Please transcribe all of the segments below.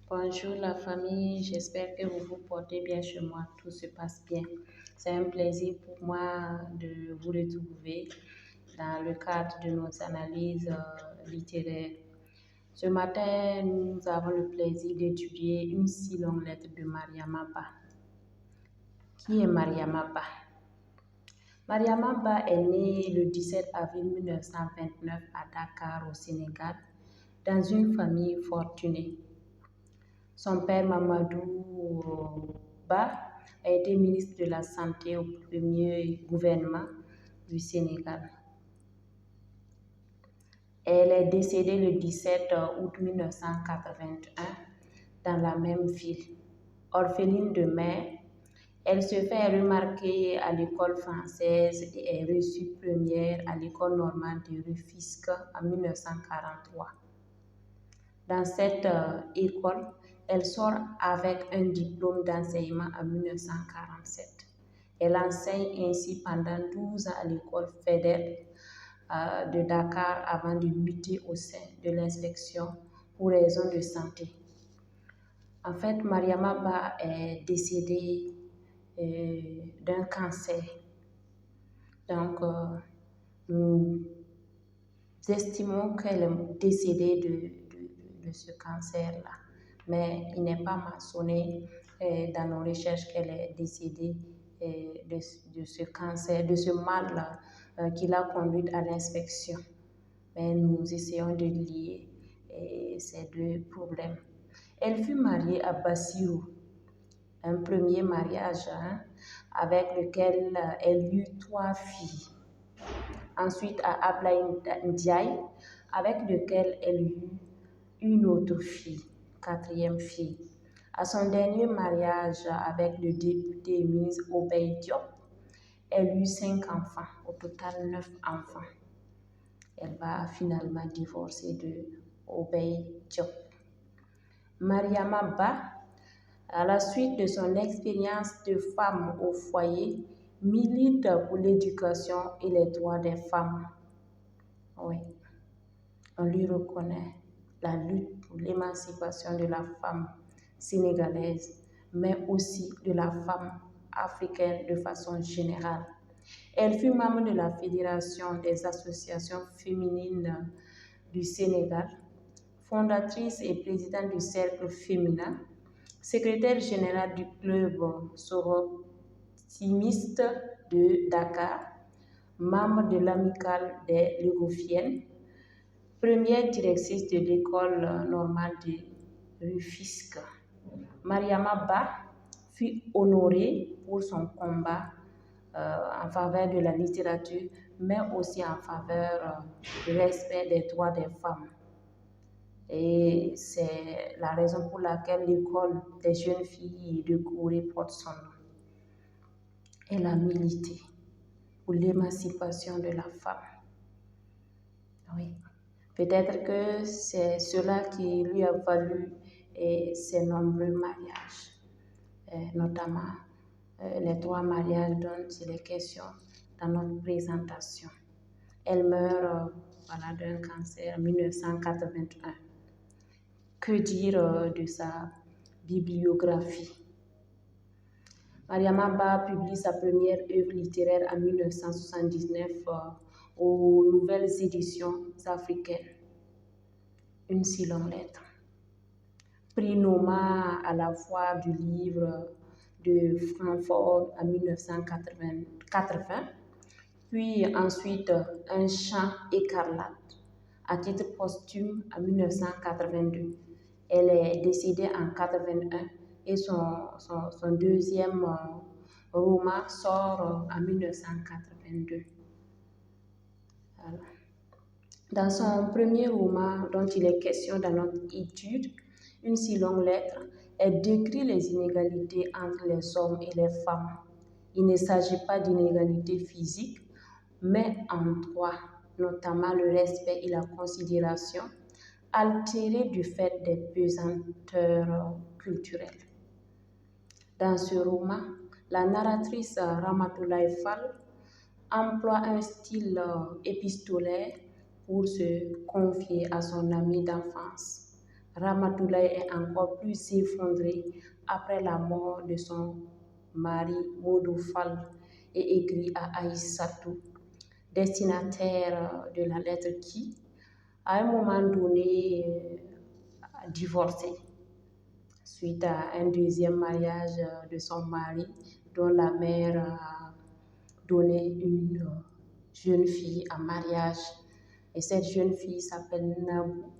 Bonjour la famille, j'espère que vous vous portez bien chez moi, tout se passe bien. C'est un plaisir pour moi de vous retrouver dans le cadre de nos analyses littéraires. Ce matin, nous avons le plaisir d'étudier une si longue lettre de Mariama Ba. Qui est Mariama Ba? Mariama Ba est née le 17 avril 1929 à Dakar, au Sénégal, dans une famille fortunée. Son père, Mamadou Ba, a été ministre de la Santé au premier gouvernement du Sénégal. Elle est décédée le 17 août 1981 dans la même ville. Orpheline de mère, elle se fait remarquer à l'école française et est reçue première à l'école normale de Rufisque en 1943. Dans cette école, elle sort avec un diplôme d'enseignement en 1947. Elle enseigne ainsi pendant 12 ans à l'école fédérale de Dakar avant de muter au sein de l'inspection pour raisons de santé. En fait, Mariama Ba est décédée d'un cancer. Donc, nous estimons qu'elle est décédée de ce cancer-là. Mais il n'est pas mentionné dans nos recherches qu'elle est décédée de ce cancer, de ce mal qui l'a conduite à l'inspection. Mais nous essayons de lier ces deux problèmes. Elle fut mariée à Bassirou, un premier mariage avec lequel elle eut 3 filles. Ensuite à Ablaye Ndiaye, avec lequel elle eut une autre fille, 4e fille. À son dernier mariage avec le député et ministre Obey Diop, elle eut 5 enfants, au total 9 enfants. Elle va finalement divorcer de Obey Diop. Mariama Ba, à la suite de son expérience de femme au foyer, milite pour l'éducation et les droits des femmes. Oui, on lui reconnaît la lutte pour l'émancipation de la femme sénégalaise, mais aussi de la femme africaine de façon générale. Elle fut membre de la Fédération des associations féminines du Sénégal, fondatrice et présidente du Cercle féminin, secrétaire générale du club sorotimiste de Dakar, membre de l'amicale des Légofiennes, première directrice de l'école normale de Rufisque. Mariama Ba fut honorée pour son combat en faveur de la littérature, mais aussi en faveur du respect des droits des femmes. Et c'est la raison pour laquelle l'école des jeunes filles de Gorée porte son nom. Elle a milité pour l'émancipation de la femme. Oui. Peut-être que c'est cela qui lui a valu ses nombreux mariages, notamment les 3 mariages dont il est question dans notre présentation. Elle meurt d'un cancer en 1981. Que dire de sa bibliographie? Mariama Ba publie sa première œuvre littéraire en 1979 aux Nouvelles Éditions africaines, une si longue lettre. Prix Noma à la foire du livre de Francfort en 1980, puis ensuite Un chant écarlate à titre posthume en 1982. Elle est décédée en 1981 et son deuxième roman sort en 1982. Voilà. Dans son premier roman dont il est question dans notre étude, Une si longue lettre, elle décrit les inégalités entre les hommes et les femmes. Il ne s'agit pas d'inégalités physiques, mais en droit, notamment le respect et la considération, altérés du fait des pesanteurs culturelles. Dans ce roman, la narratrice Ramatoulaye Fall emploie un style épistolaire pour se confier à son amie d'enfance, Ramatoulaye est encore plus effondrée après la mort de son mari Modou Fall et écrit à Aïssatou, destinataire de la lettre qui, à un moment donné, a divorcé suite à un deuxième mariage de son mari dont la mère a donné une jeune fille en mariage. Et cette jeune fille s'appelle Nabou,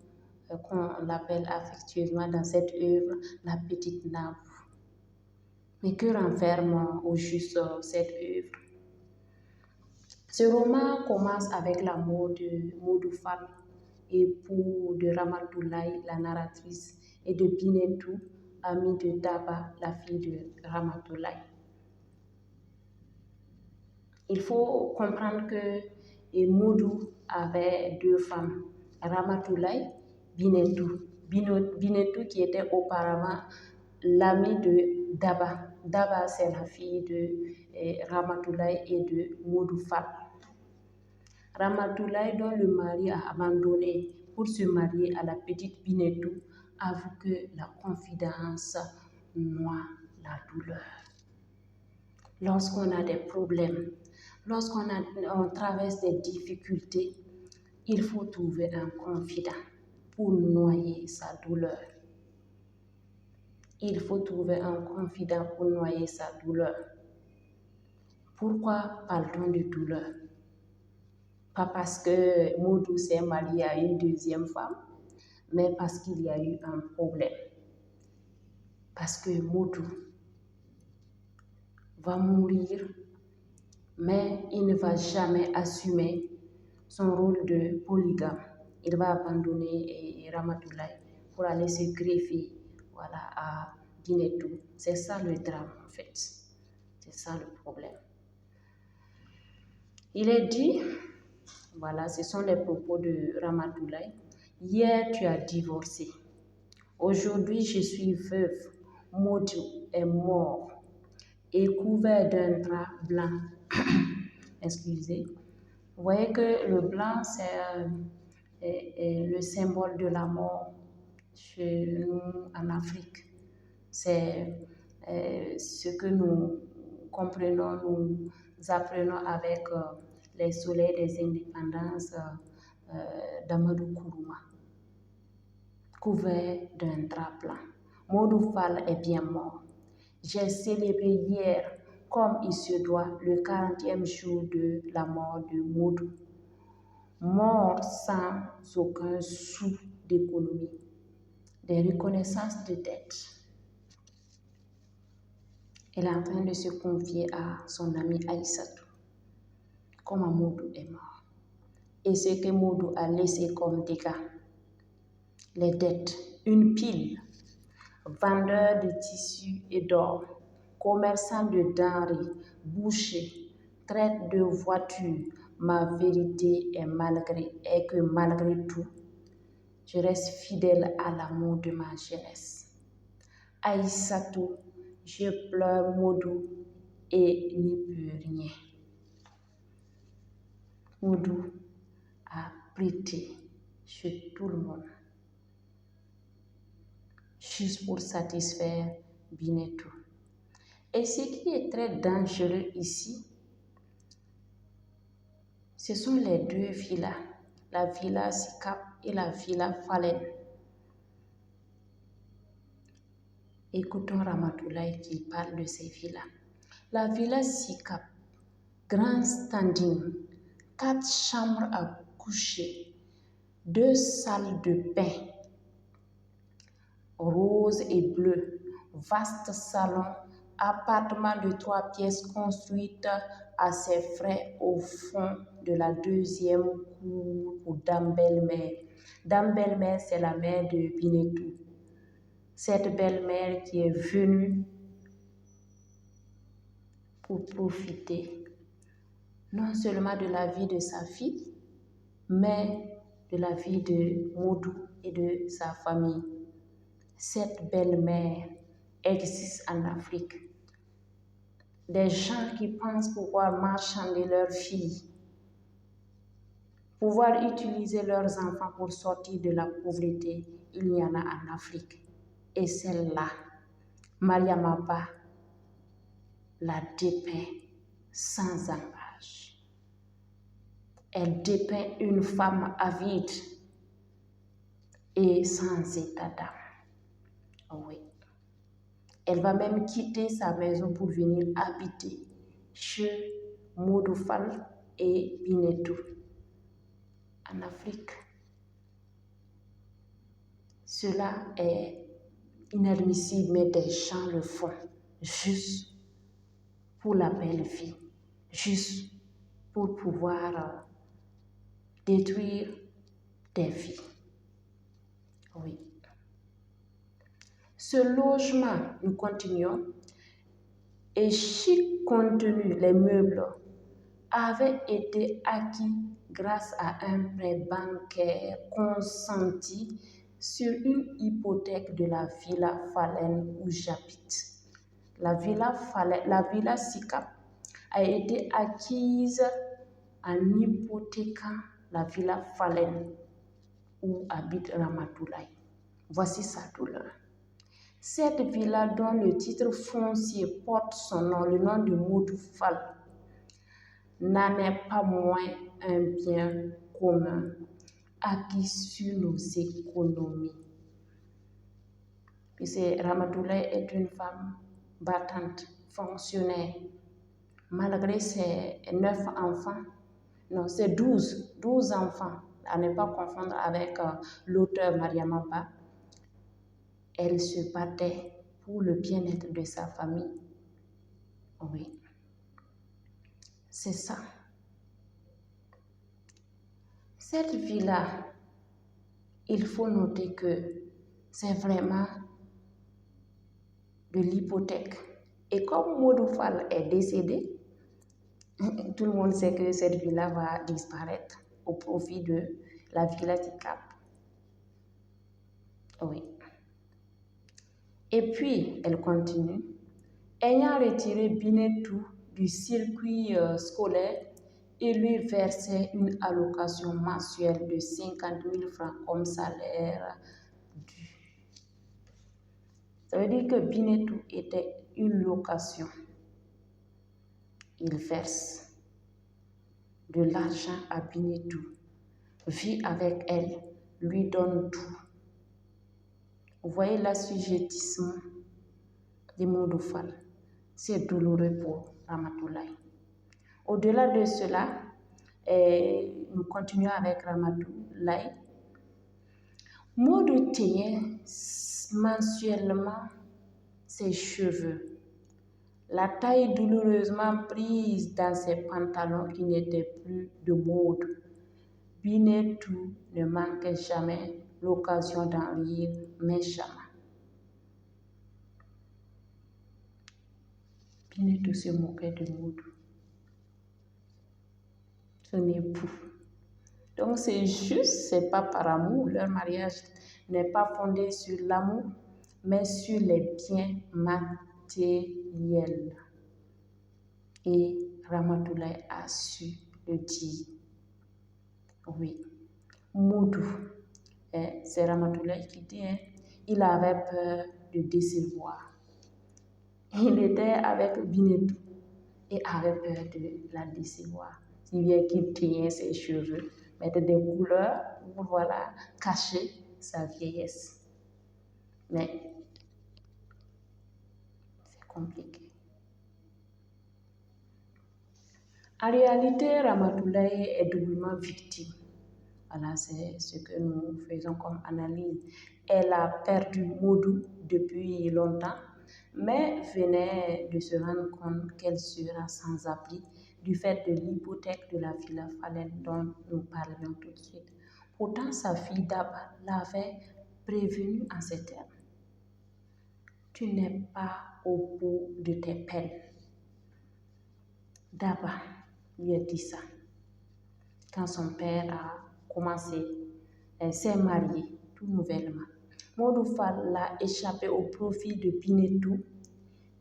qu'on l'appelle affectueusement dans cette œuvre la petite Nabou. Mais que renferme au juste cette œuvre? Ce roman commence avec la mort de Modou Fall, époux de Ramatoulaye, la narratrice, et de Binetou, amie de Daba, la fille de Ramatoulaye. Il faut comprendre que Modou avait deux femmes, Ramatoulaye, Binetou. Binetou qui était auparavant l'amie de Daba. Daba, c'est la fille de Ramatoulaye et de Modou Fall. Ramatoulaye, dont le mari a abandonné pour se marier à la petite Binetou, avoue que la confidence noie la douleur. Lorsqu'on a des problèmes, lorsqu'on traverse des difficultés, il faut trouver un confident pour noyer sa douleur. Il faut trouver un confident pour noyer sa douleur. Pourquoi parle-t-on de douleur? Pas parce que Modou s'est marié à une deuxième femme, mais parce qu'il y a eu un problème. Parce que Modou va mourir, mais il ne va jamais assumer son rôle de polygame. Il va abandonner Ramatoulaye pour aller se greffer à Binetou. C'est ça le drame en fait. C'est ça le problème. Il est dit, voilà, ce sont les propos de Ramatoulaye. Hier, tu as divorcé. Aujourd'hui, je suis veuve. Modou est mort et couvert d'un drap blanc. Excusez. Vous voyez que le blanc, c'est le symbole de la mort chez nous en Afrique. C'est ce que nous comprenons, nous apprenons avec les soleils des indépendances d'Amadou Kourouma, couvert d'un drap blanc. Modou Fall est bien mort. J'ai célébré hier, comme il se doit, le 40e jour de la mort de Modou. Mort sans aucun sou d'économie, des reconnaissances de dette. Elle est en train de se confier à son ami Aïssatou. Comment Modou est mort. Et ce que Modou a laissé comme dégâts. Les dettes, une pile. Vendeur de tissus et d'or, commerçant de denrées, boucher, traite de voitures. Ma vérité est que malgré tout, je reste fidèle à l'amour de ma jeunesse. Aïssatou, je pleure Modou et n'y peux rien. Modou a prêté chez tout le monde, juste pour satisfaire Binetou. Et ce qui est très dangereux ici, ce sont les deux villas, la villa Sikap et la villa Fallen. Écoutons Ramatoulaye qui parle de ces villas. La villa Sikap, grand standing, 4 chambres à coucher, 2 salles de bain, rose et bleu, vaste salon, appartement de 3 pièces construite à ses frais au fond de la 2e cour pour Dame Belle-Mère. Dame Belle-Mère, c'est la mère de Binetou. Cette belle-mère qui est venue pour profiter non seulement de la vie de sa fille, mais de la vie de Modou et de sa famille. Cette belle-mère existe en Afrique. Des gens qui pensent pouvoir marchander leurs filles, pouvoir utiliser leurs enfants pour sortir de la pauvreté, il y en a en Afrique. Et celle-là, Mariama Ba la dépeint sans embâche. Elle dépeint une femme avide et sans état d'âme. Oui. Elle va même quitter sa maison pour venir habiter chez Modou Fall et Binetoul en Afrique. Cela est inadmissible, mais des gens le font juste pour la belle vie, juste pour pouvoir détruire des vies. Oui. Ce logement, nous continuons, est chic contenu, les meubles avaient été acquis grâce à un prêt bancaire consenti sur une hypothèque de la Villa Fallen où j'habite. La villa Sicap a été acquise en hypothéquant la Villa Fallen où habite Ramatoulaye. Voici sa douleur. Cette villa dont le titre foncier porte son nom, le nom de Modou Fall, n'en est pas moins un bien commun acquis sur nos économies. Puisque Ramatoulaye est une femme battante, fonctionnaire. Malgré ses 9 enfants, non, c'est 12 enfants, à ne pas confondre avec l'auteur Mariama Ba, elle se battait pour le bien-être de sa famille. Oui, c'est ça. Cette vie-là, il faut noter que c'est vraiment de l'hypothèque. Et comme Modou Fall est décédé, tout le monde sait que cette villa va disparaître au profit de la Villa Sicap. Oui. Et puis, elle continue. Ayant retiré Binetoul du circuit scolaire et lui versait une allocation mensuelle de 50 000 francs comme salaire dû. Ça veut dire que Binetoul était une location. Il verse de l'argent à Binetoul, vit avec elle, lui donne tout. Vous voyez l'assujettissement de Modou Fall. C'est douloureux pour Ramatoulaye. Au-delà de cela, nous continuons avec Ramatoulaye. Modou teignait mensuellement ses cheveux. La taille douloureusement prise dans ses pantalons qui n'étaient plus de mode. Binetoul ne manquait jamais l'occasion d'en rire méchamment. Binetoul se moquait de Modou, son époux. Donc c'est juste, c'est pas par amour. Leur mariage n'est pas fondé sur l'amour, mais sur les biens matériels. Et Ramatoulaye a su le dire. Oui, Modou, c'est Ramatoulaye qui dit, il avait peur de décevoir. Il était avec Binetoul et avait peur de la décevoir. Si bien qu'il teignait ses cheveux, mettait des couleurs pour voilà, cacher sa vieillesse. Mais c'est compliqué. En réalité, Ramatoulaye est doublement victime. Voilà, c'est ce que nous faisons comme analyse. Elle a perdu Modou depuis longtemps, mais venait de se rendre compte qu'elle sera sans abri du fait de l'hypothèque de la Villa Fallen dont nous parlions tout de suite. Pourtant, sa fille Daba l'avait prévenue en ces termes. Tu n'es pas au bout de tes peines. Daba lui a dit ça quand son père a commencé, s'est marié tout nouvellement. Modou Fall l'a échappé au profit de Binetoul,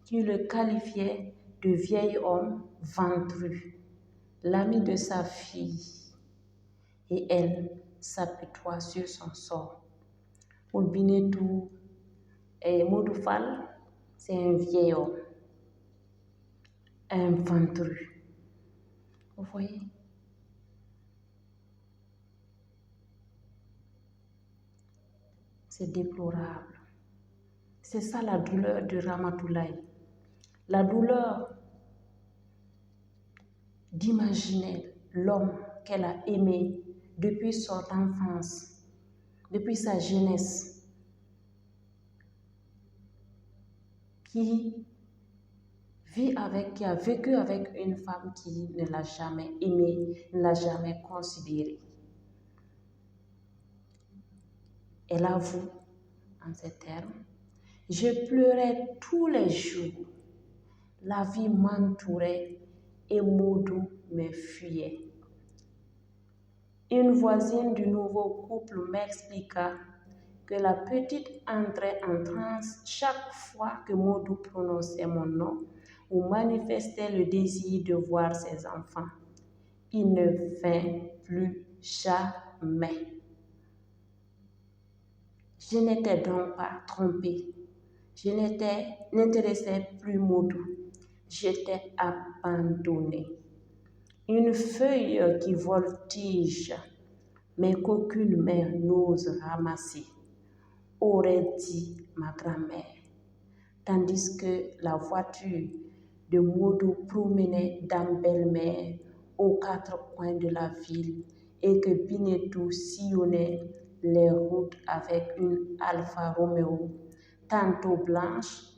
qui le qualifiait de vieil homme ventru, l'ami de sa fille, et elle s'apitoie sur son sort. Pour Binetou et Modou Fall, c'est un vieil homme, un ventru. Vous voyez? C'est déplorable. C'est ça la douleur de Ramatoulaye. La douleur d'imaginer l'homme qu'elle a aimé depuis son enfance, depuis sa jeunesse, qui a vécu avec une femme qui ne l'a jamais aimé, ne l'a jamais considéré. Elle avoue en ces termes: je pleurais tous les jours, la vie m'entourait et Modou me fuyait. Une voisine du nouveau couple m'expliqua que la petite entrait en transe chaque fois que Modou prononçait mon nom ou manifestait le désir de voir ses enfants. Il ne vint plus jamais. Je n'étais donc pas trompée. Je n'intéressais plus Modou. J'étais abandonnée. Une feuille qui voltige, mais qu'aucune main n'ose ramasser, aurait dit ma grand-mère, tandis que la voiture de Modou promenait Dame Belle-Mère aux quatre coins de la ville et que Binetou sillonnait les routes avec une Alfa Romeo, tantôt blanche,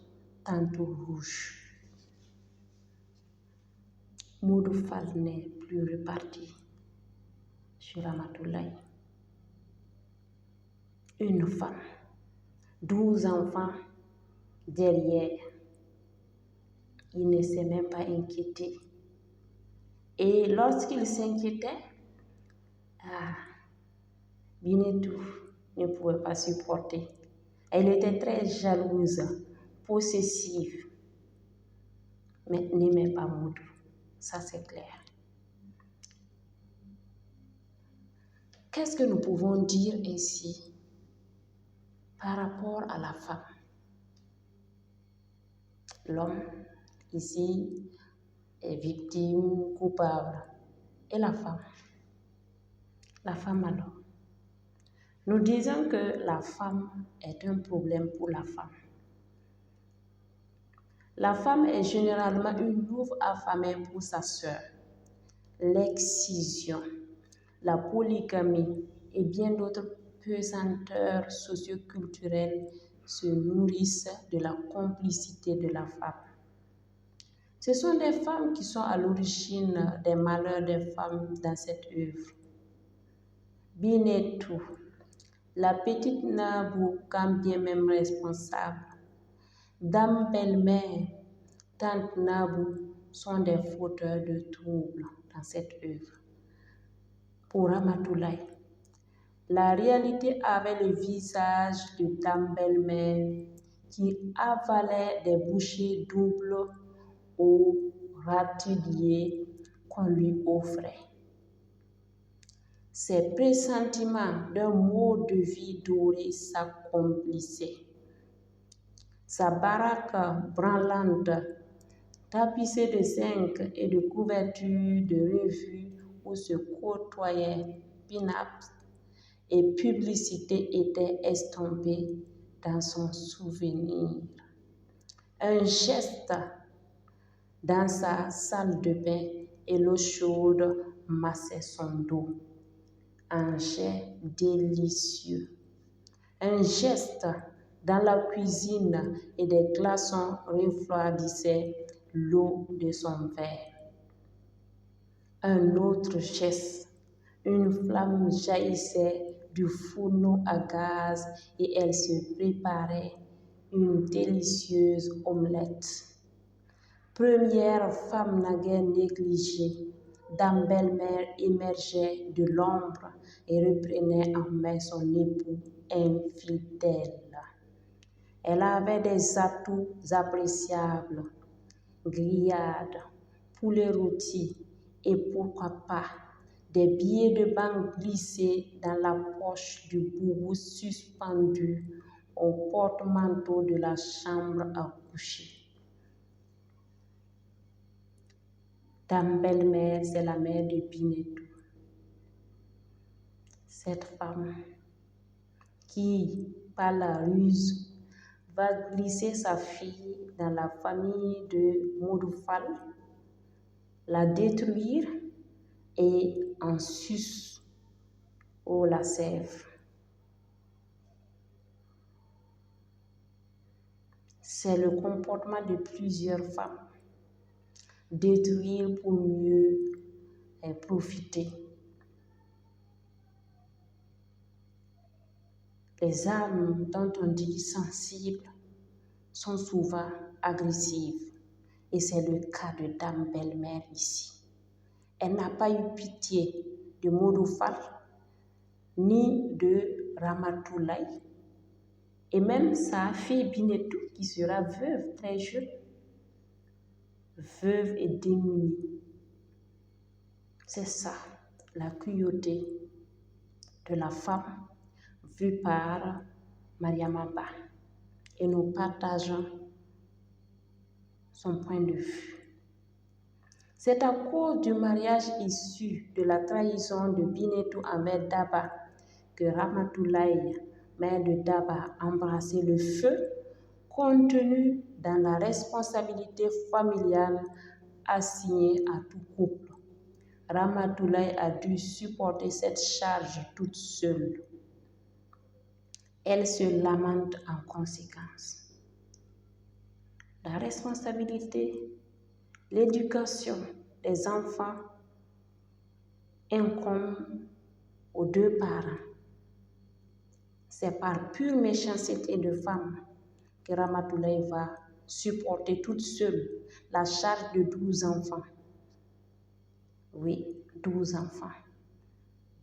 tantôt rouge. Modou Fall n'est plus reparti sur Ramatoulaye. Une femme, 12 enfants derrière. Il ne s'est même pas inquiété. Et lorsqu'il s'inquiétait, Binetou ne pouvait pas supporter. Elle était très jalouse, possessive, mais n'aimait pas Modou. Ça, c'est clair. Qu'est-ce que nous pouvons dire ici par rapport à la femme? L'homme, ici, est victime, coupable. Et la femme? La femme alors? Nous disons que la femme est un problème pour la femme. La femme est généralement une louve affamée pour sa sœur. L'excision, la polygamie et bien d'autres pesanteurs socioculturelles se nourrissent de la complicité de la femme. Ce sont des femmes qui sont à l'origine des malheurs des femmes dans cette œuvre. Binetou, la petite Nabou, quand bien même responsable, Dame Belle-Mère, Tante Nabou sont des fauteurs de troubles dans cette œuvre. Pour Ramatoulaye, la réalité avait le visage de Dame Belle-Mère qui avalait des bouchées doubles au râtelier qu'on lui offrait. Ses pressentiments d'un mode de vie doré s'accomplissaient. Sa baraque branlante, tapissée de zinc et de couvertures de revues où se côtoyaient pin-ups et publicités étaient estompées dans son souvenir. Un geste dans sa salle de bain et l'eau chaude massait son dos. Un jet délicieux. Un geste dans la cuisine et des glaçons refroidissaient l'eau de son verre. Un autre geste, une flamme jaillissait du fourneau à gaz et elle se préparait une délicieuse omelette. Première femme naguère négligée, Dame Belle-Mère émergeait de l'ombre et reprenait en main son époux infidèle. Elle avait des atouts appréciables, grillades, poulet rôti et pourquoi pas des billets de banque glissés dans la poche du boubou suspendu au porte-manteau de la chambre à coucher. Dame Belle-Mère, c'est la mère de Binettou. Cette femme qui, par la ruse, va glisser sa fille dans la famille de Modou Fall, la détruire et en suce la sève. C'est le comportement de plusieurs femmes. Détruire pour mieux profiter. Les âmes dont on dit sensibles sont souvent agressives. Et c'est le cas de Dame Belle-Mère ici. Elle n'a pas eu pitié de Modou Fall, ni de Ramatoulaye, et même sa fille Binettou qui sera veuve très jeune, veuve et démunie. C'est ça, la cruauté de la femme vue par Mariama Ba. Et nous partageons son point de vue. C'est à cause du mariage issu de la trahison de Binettou envers Daba que Ramatoulaye, mère de Daba, a embrassé le feu contenu dans la responsabilité familiale assignée à tout couple. Ramatoulaye a dû supporter cette charge toute seule. Elle se lamente en conséquence. La responsabilité, l'éducation des enfants incombe aux deux parents. C'est par pure méchanceté de femme que Ramatoulaye va supporter toute seule la charge de 12 enfants. Oui, 12 enfants.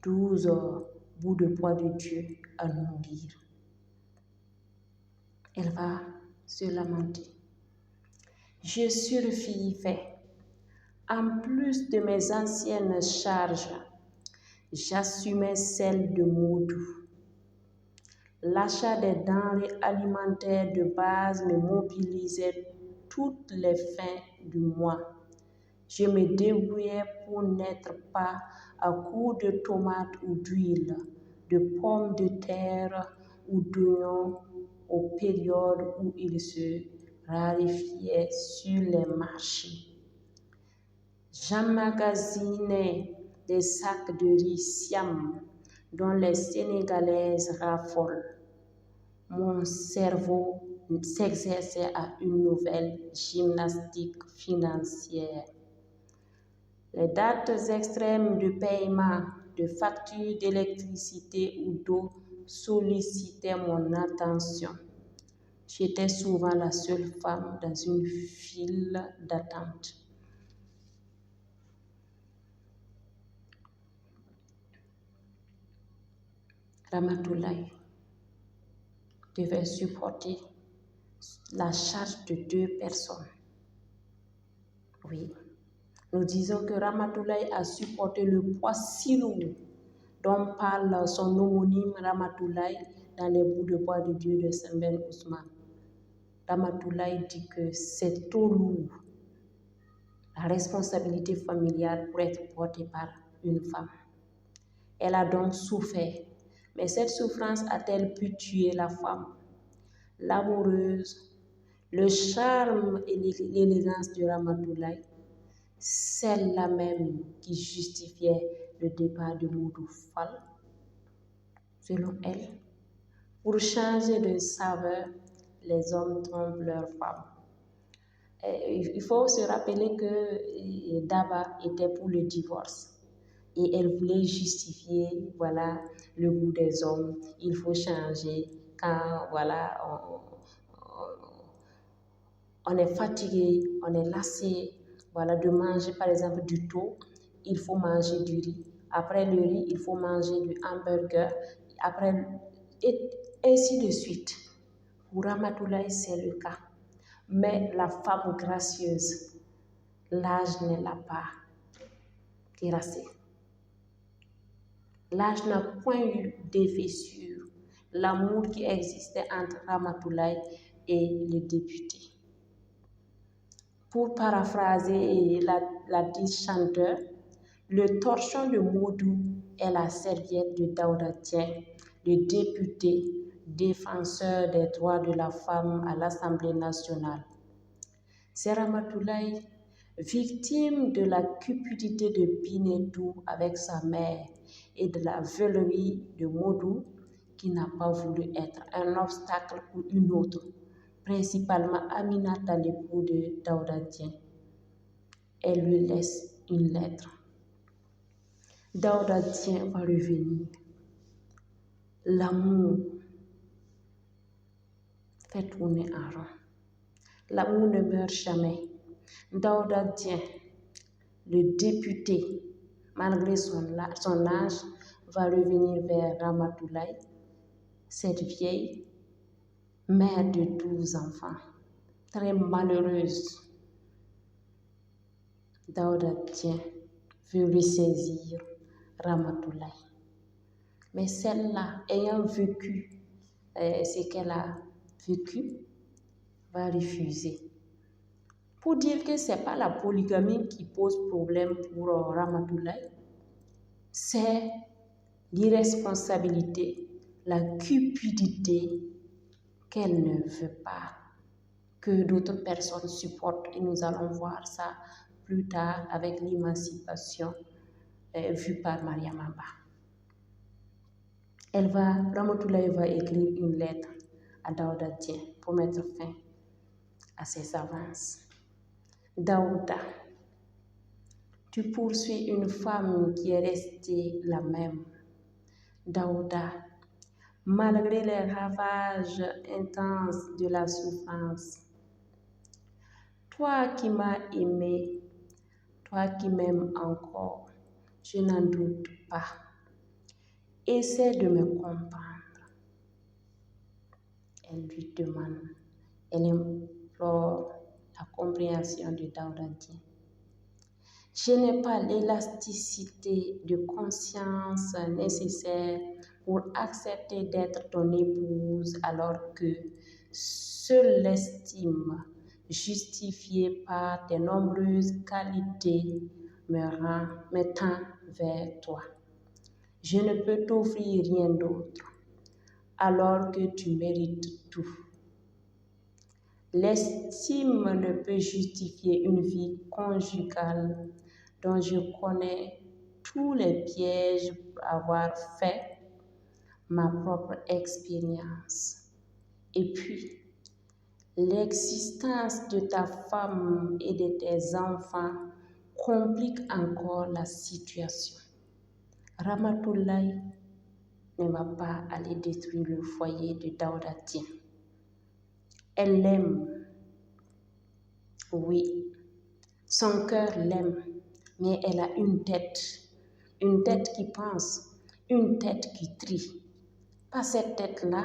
12 bouts de poids de Dieu à nourrir. Elle va se lamenter. Je survivais. En plus de mes anciennes charges, j'assumais celles de Modou. L'achat des denrées alimentaires de base me mobilisait toutes les fins du mois. Je me débrouillais pour n'être pas à court de tomates ou d'huile, de pommes de terre ou d'oignons aux périodes où ils se raréfiaient sur les marchés. J'emmagasinais des sacs de riz Siam dont les Sénégalaises raffolent. Mon cerveau s'exerçait à une nouvelle gymnastique financière. Les dates extrêmes de paiement de factures d'électricité ou d'eau sollicitaient mon attention. J'étais souvent la seule femme dans une file d'attente. Ramatoulaye devait supporter la charge de 2 personnes. Oui, nous disons que Ramatoulaye a supporté le poids si lourd dont parle son homonyme Ramatoulaye dans les bouts de bois de Dieu de Saint-Ben Ousmane. Ramatoulaye dit que c'est trop lourd. La responsabilité familiale pour être portée par une femme. Elle a donc souffert. Mais cette souffrance a-t-elle pu tuer la femme? L'amoureuse, le charme et l'élégance de Ramatoulaye, celle-là même qui justifiait le départ de Modou Fall. Selon elle, pour changer de saveur, les hommes trompent leurs femmes. Il faut se rappeler que Daba était pour le divorce. Et elle voulait justifier, voilà, le goût des hommes. Il faut changer quand, voilà, on est fatigué, on est lassé, voilà, de manger par exemple du thon. Il faut manger du riz. Après le riz, il faut manger du hamburger. Après, et ainsi de suite. Pour Ramatoulaye, c'est le cas. Mais la femme gracieuse, l'âge ne l'a pas terrassée. L'âge n'a point eu d'effet sur l'amour qui existait entre Ramatoulaye et le député. Pour paraphraser la dite chanteur, le torchon de Modou est la serviette de Daouda Dieng, le député défenseur des droits de la femme à l'Assemblée nationale. C'est Ramatoulaye, victime de la cupidité de Binetou avec sa mère et de la veulerie de Modou, qui n'a pas voulu être un obstacle pour une autre, principalement Aminata, l'époux de Daouda Dieng. Elle lui laisse une lettre. Daouda Dieng va revenir. L'amour fait tourner en rond. L'amour ne meurt jamais. Daouda Dieng, le député, malgré son âge, va revenir vers Ramatoulaye, cette vieille mère de 12 enfants, très malheureuse. Daouda Dieng veut ressaisir Ramatoulaye. Mais celle-là, ayant vécu ce qu'elle a vécu, va refuser. Pour dire que ce n'est pas la polygamie qui pose problème pour Ramatoulaye, c'est l'irresponsabilité, la cupidité qu'elle ne veut pas que d'autres personnes supportent. Et nous allons voir ça plus tard avec l'émancipation vue par Mariam Abba. Ramatoulaye va écrire une lettre à Daouda Dieng pour mettre fin à ses avances. Daouda, tu poursuis une femme qui est restée la même. Daouda, malgré les ravages intenses de la souffrance, toi qui m'as aimé, toi qui m'aimes encore, je n'en doute pas. Essaie de me comprendre. Elle lui demande, elle implore la compréhension de Daouda Dieng. Je n'ai pas l'élasticité de conscience nécessaire pour accepter d'être ton épouse alors que seule l'estime justifiée par tes nombreuses qualités me tend vers toi. Je ne peux t'offrir rien d'autre alors que tu mérites tout. L'estime ne peut justifier une vie conjugale dont je connais tous les pièges pour avoir fait ma propre expérience. Et puis, l'existence de ta femme et de tes enfants complique encore la situation. Ramatoulaye ne va pas aller détruire le foyer de Daouda Dieng. Elle l'aime, oui, son cœur l'aime, mais elle a une tête qui pense, une tête qui trie. Pas cette tête-là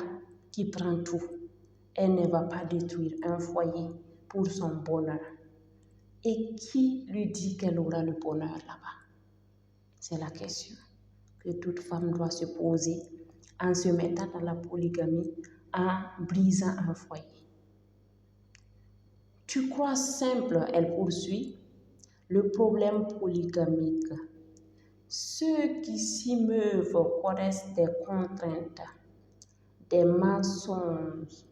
qui prend tout. Elle ne va pas détruire un foyer pour son bonheur. Et qui lui dit qu'elle aura le bonheur là-bas? C'est la question que toute femme doit se poser en se mettant dans la polygamie, en brisant un foyer. Tu crois simple, elle poursuit, le problème polygamique. Ceux qui s'y meuvent connaissent des contraintes, des mensonges,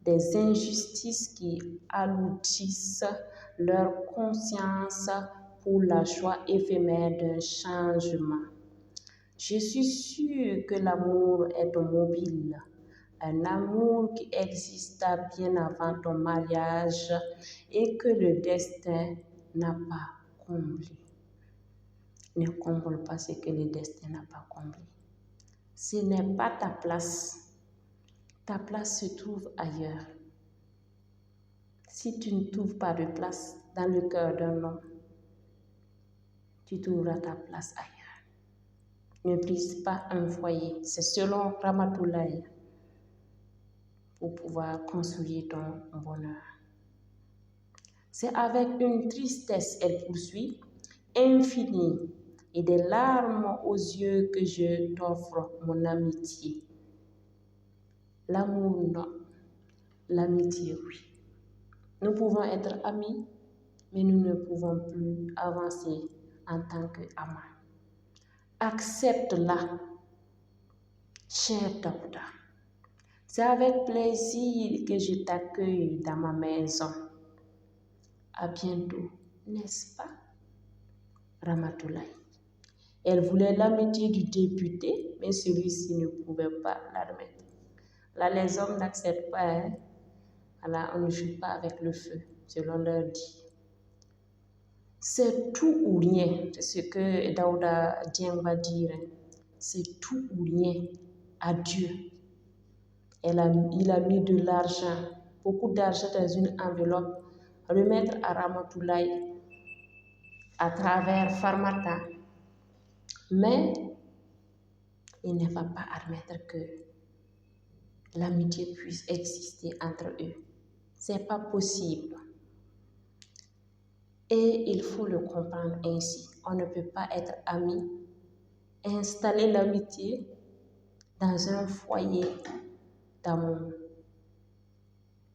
des injustices qui alourdissent leur conscience pour la joie éphémère d'un changement. Je suis sûre que l'amour est mobile, un amour qui exista bien avant ton mariage et que le destin n'a pas comblé. Ne comble pas ce que le destin n'a pas comblé. Ce n'est pas ta place. Ta place se trouve ailleurs. Si tu ne trouves pas de place dans le cœur d'un homme, tu trouveras ta place ailleurs. Ne brise pas un foyer. C'est selon Ramatoulaye pour pouvoir construire ton bonheur. C'est avec une tristesse, elle poursuit, infinie et des larmes aux yeux que je t'offre mon amitié. L'amour, non. L'amitié, oui. Nous pouvons être amis, mais nous ne pouvons plus avancer en tant qu'amants. Accepte-la, cher Daouda. C'est avec plaisir que je t'accueille dans ma maison. À bientôt, n'est-ce pas, Ramatoulaye? Elle voulait l'amitié du député, mais celui-ci ne pouvait pas l'admettre. Là, les hommes n'acceptent pas, hein? Voilà, on ne joue pas avec le feu, selon leur dit. C'est tout ou rien, c'est ce que Daouda Dieng va dire. C'est tout ou rien. Adieu. Il a mis de l'argent, beaucoup d'argent dans une enveloppe, remettre à Ramatoulaye à travers Farmata. Mais il ne va pas admettre que l'amitié puisse exister entre eux. C'est pas possible. Et il faut le comprendre ainsi. On ne peut pas être amis, installer l'amitié dans un foyer d'amour.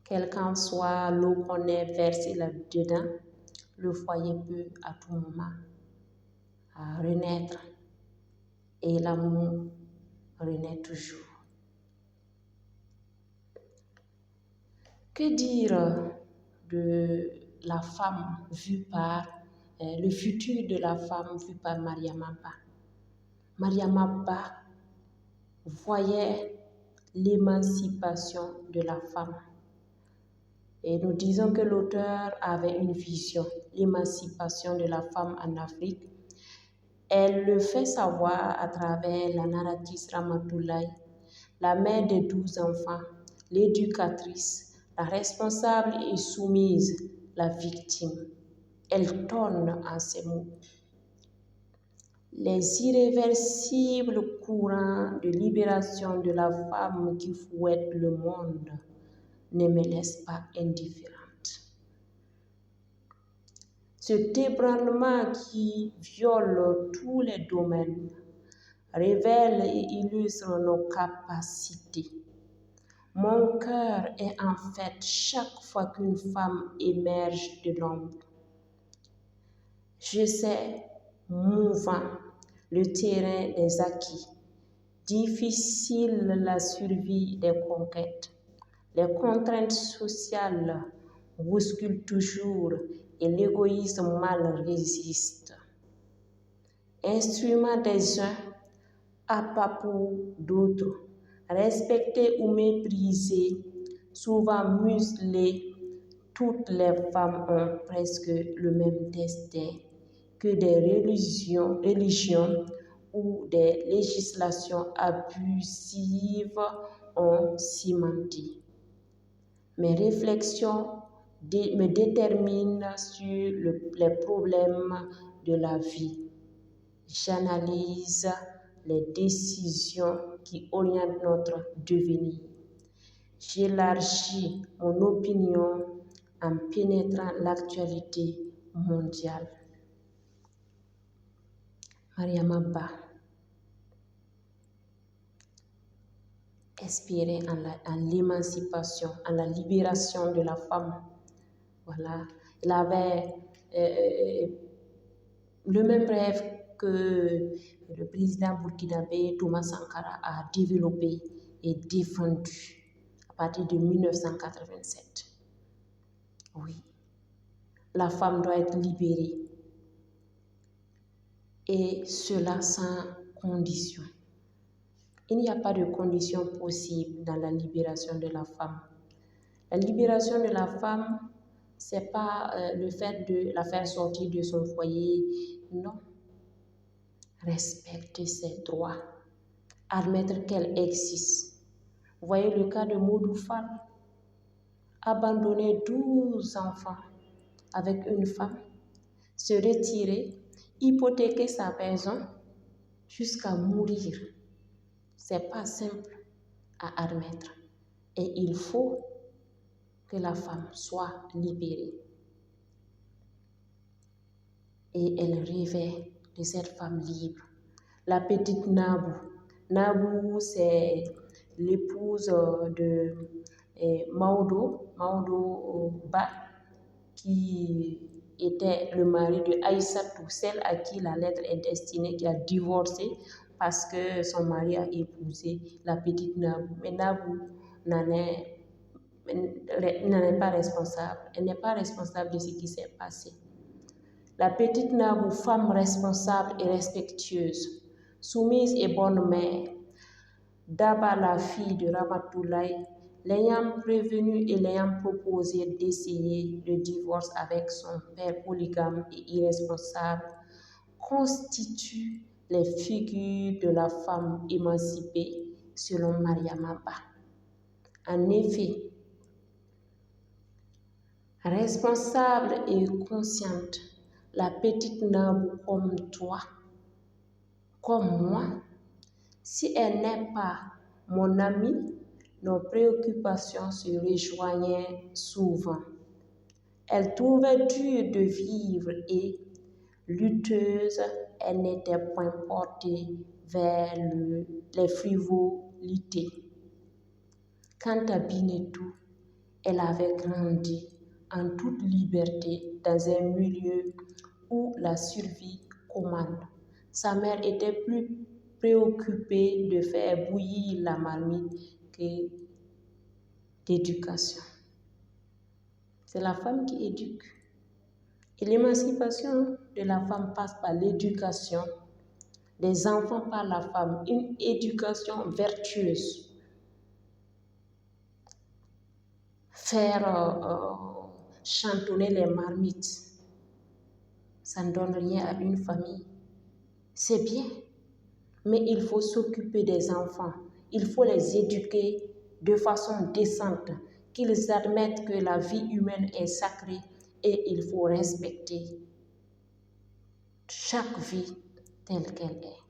Quelle qu'en soit l'eau qu'on ait versée là-dedans, le foyer peut à tout moment renaître. Et l'amour renaît toujours. Que dire de la femme vue par, le futur de la femme vue par Mariama Ba? Mariama Ba voyait l'émancipation de la femme. Et nous disons que l'auteur avait une vision, l'émancipation de la femme en Afrique. Elle le fait savoir à travers la narratrice Ramatoulaye, la mère de 12 enfants, l'éducatrice, la responsable et soumise, la victime. Elle tonne en ces mots. Les irréversibles courants de libération de la femme qui fouette le monde ne me laissent pas indifférente. Cet ébranlement qui viole tous les domaines révèle et illustre nos capacités. Mon cœur est en fête chaque fois qu'une femme émerge de l'ombre. Je sais, mouvant, le terrain des acquis, difficile la survie des conquêtes. Les contraintes sociales bousculent toujours et l'égoïsme mal résiste. Instrument des uns, appât pour d'autres, respectées ou méprisées, souvent muselées, toutes les femmes ont presque le même destin que des religions ou des législations abusives ont cimenté. Mes réflexions me déterminent sur les problèmes de la vie. J'analyse les décisions qui orientent notre devenir. J'élargis mon opinion en pénétrant l'actualité mondiale. Mariama Ba inspirée en l'émancipation, en la libération de la femme. Voilà. Il avait le même rêve que le président burkinabé Thomas Sankara a développé et défendu à partir de 1987. Oui, la femme doit être libérée et cela sans condition. Il n'y a pas de condition possible dans la libération de la femme. La libération de la femme, c'est pas le fait de la faire sortir de son foyer, non. Respecter ses droits, admettre qu'elle existe. Vous voyez le cas de Modou Fall, abandonner 12 enfants avec une femme, se retirer, hypothéquer sa maison jusqu'à mourir. C'est pas simple à admettre. Et il faut que la femme soit libérée. Et elle rêvait de cette femme libre. La petite Nabou. Nabou, c'est l'épouse de Maodo Ba, qui était le mari de Aïssatou, celle à qui la lettre est destinée, qui a divorcé parce que son mari a épousé la petite Nabou. Mais Nabou n'en est pas responsable. Elle n'est pas responsable de ce qui s'est passé. La petite Nabou, femme responsable et respectueuse, soumise et bonne mère. Daba, la fille de Ramatoulaye, l'ayant prévenu et l'ayant proposé d'essayer le divorce avec son père polygame et irresponsable, constitue les figures de la femme émancipée selon Mariama Ba. En effet, responsable et consciente, la petite Nabou comme toi, comme moi, si elle n'est pas mon amie, nos préoccupations se rejoignaient souvent. Elle trouvait dur de vivre et, lutteuse, elle n'était point portée vers les frivolités. Quant à Binetou, elle avait grandi en toute liberté dans un milieu où la survie commande. Sa mère était plus préoccupée de faire bouillir la marmite que d'éducation. C'est la femme qui éduque. Et l'émancipation de la femme passe par l'éducation des enfants par la femme, une éducation vertueuse. Faire chantonner les marmites, ça ne donne rien à une famille. C'est bien, mais il faut s'occuper des enfants. Il faut les éduquer de façon décente, qu'ils admettent que la vie humaine est sacrée et il faut respecter chaque vie telle qu'elle est.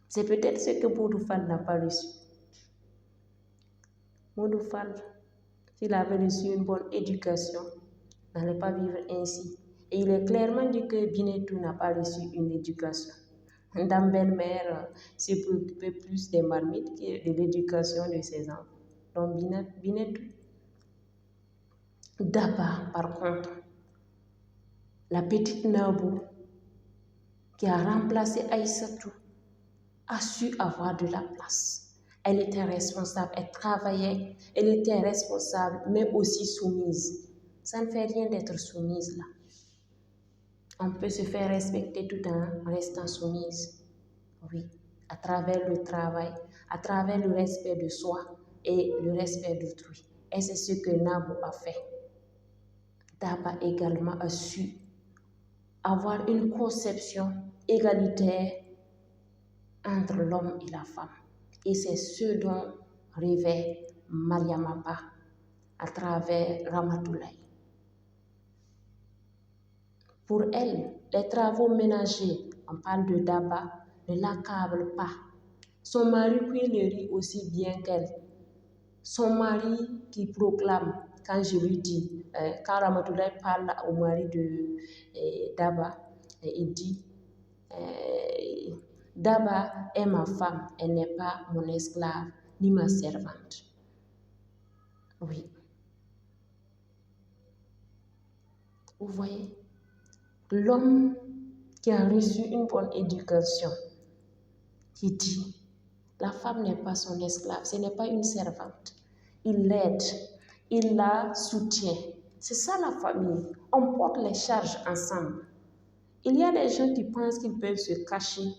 C'est peut-être ce que Modou Fall n'a pas reçu. Modou Fall, s'il avait reçu une bonne éducation, n'allait pas vivre ainsi. Et il est clairement dit que Binetou n'a pas reçu une éducation. Dame belle-mère s'est préoccupée plus des marmites que de l'éducation de ses enfants. Donc Binetou. Daba, par contre, la petite Nabou, qui a remplacé Aïssatou, a su avoir de la place. Elle était responsable, elle travaillait, elle était responsable, mais aussi soumise. Ça ne fait rien d'être soumise là. On peut se faire respecter tout en restant soumise. Oui, à travers le travail, à travers le respect de soi et le respect d'autrui. Et c'est ce que Nabou a fait. Daba également a su avoir une conception égalitaire entre l'homme et la femme. Et c'est ce dont rêvait Mariama Ba à travers Ramatoulaye. Pour elle, les travaux ménagers, on parle de Daba, ne l'accablent pas. Son mari cuit le riz aussi bien qu'elle. Son mari qui proclame, quand je lui dis, quand Ramatoulaye parle au mari de Daba, il dit Daba est ma femme, elle n'est pas mon esclave ni ma servante. Oui. Vous voyez, l'homme qui a reçu une bonne éducation, qui dit, la femme n'est pas son esclave, ce n'est pas une servante. Il l'aide, il la soutient. C'est ça la famille. On porte les charges ensemble. Il y a des gens qui pensent qu'ils peuvent se cacher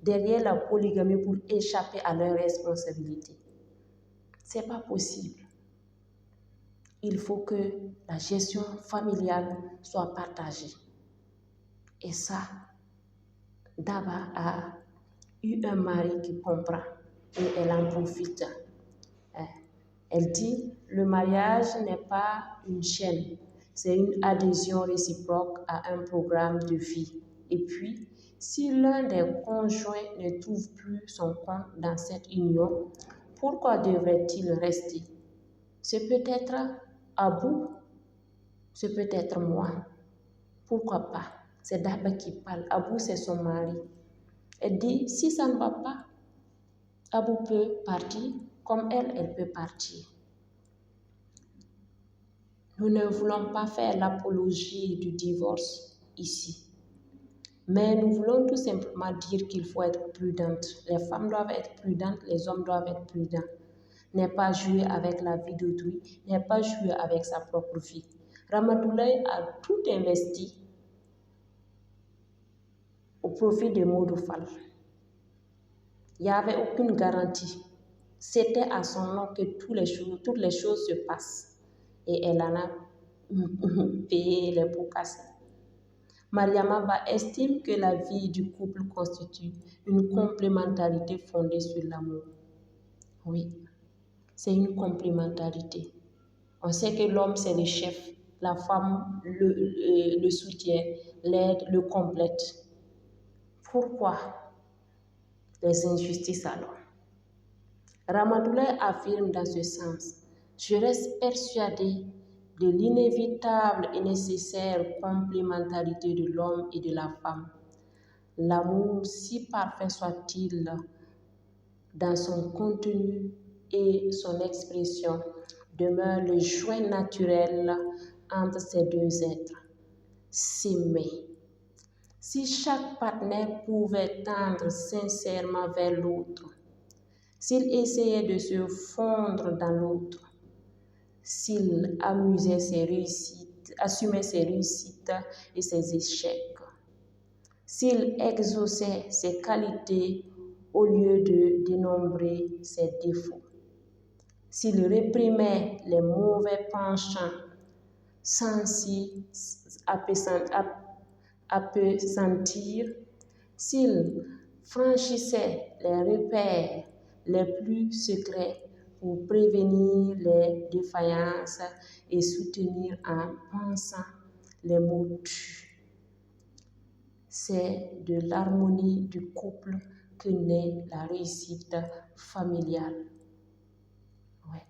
derrière la polygamie pour échapper à leurs responsabilités. Ce n'est pas possible. Il faut que la gestion familiale soit partagée. Et ça, Daba a eu un mari qui comprend et elle en profite. Elle dit, le mariage n'est pas une chaîne, c'est une adhésion réciproque à un programme de vie. Et puis, si l'un des conjoints ne trouve plus son compte dans cette union, pourquoi devrait-il rester? C'est peut-être Abou, c'est peut-être moi. Pourquoi pas? C'est Daba qui parle. Abou, c'est son mari. Elle dit, si ça ne va pas, Abou peut partir, comme elle peut partir. Nous ne voulons pas faire l'apologie du divorce ici. Mais nous voulons tout simplement dire qu'il faut être prudente. Les femmes doivent être prudentes, les hommes doivent être prudents. N'est pas jouer avec la vie d'autrui, n'est pas jouer avec sa propre vie. Ramatoulaye a tout investi au profit de Modou Fall. Il n'y avait aucune garantie. C'était à son nom que toutes les choses se passent. Et elle en a payé les pots cassés. Mariama Ba estime que la vie du couple constitue une complémentarité fondée sur l'amour. Oui, c'est une complémentarité. On sait que l'homme, c'est le chef. La femme le soutient, l'aide, le complète. Pourquoi les injustices alors? Ramatoulaye affirme dans ce sens: je reste persuadée de l'inévitable et nécessaire complémentarité de l'homme et de la femme. L'amour, si parfait soit-il dans son contenu et son expression, demeure le joint naturel entre ces deux êtres. S'aimer. Si chaque partenaire pouvait tendre sincèrement vers l'autre, s'il essayait de se fondre dans l'autre, s'il assumait ses réussites et ses échecs, s'il exauçait ses qualités au lieu de dénombrer ses défauts, s'il réprimait les mauvais penchants sans s'y appesantir, s'il franchissait les repères les plus secrets pour prévenir les défaillances et soutenir en pensant les mots tues. C'est de l'harmonie du couple que naît la réussite familiale. Ouais.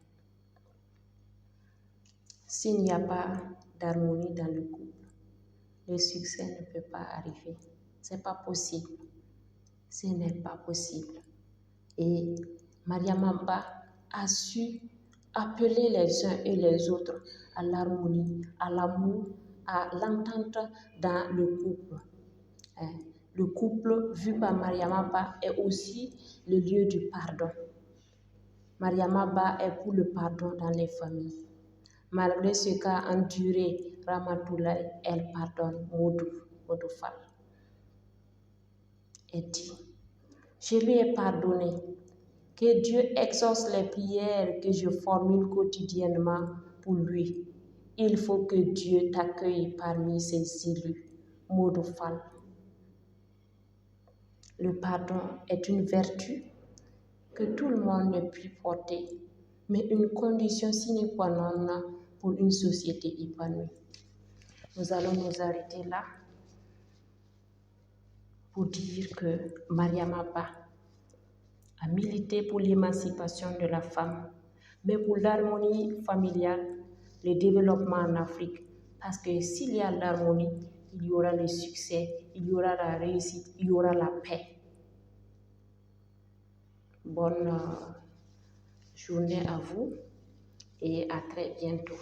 S'il n'y a pas d'harmonie dans le couple, le succès ne peut pas arriver. C'est pas possible. Ce n'est pas possible. Et Mariama Ba a su appeler les uns et les autres à l'harmonie, à l'amour, à l'entente dans le couple. Le couple vu par Mariama Ba est aussi le lieu du pardon. Mariama Ba est pour le pardon dans les familles. Malgré ce qu'a enduré Ramatoulaye, elle pardonne Modou Fall. Elle dit: je lui ai pardonné. Que Dieu exauce les prières que je formule quotidiennement pour lui. Il faut que Dieu t'accueille parmi ses élus. Modou Fall. Le pardon est une vertu que tout le monde ne peut porter, mais une condition sine qua non pour une société épanouie. Nous allons nous arrêter là pour dire que Mariama Ba a milité pour l'émancipation de la femme, mais pour l'harmonie familiale, le développement en Afrique. Parce que s'il y a l'harmonie, il y aura le succès, il y aura la réussite, il y aura la paix. Bonne journée à vous et à très bientôt.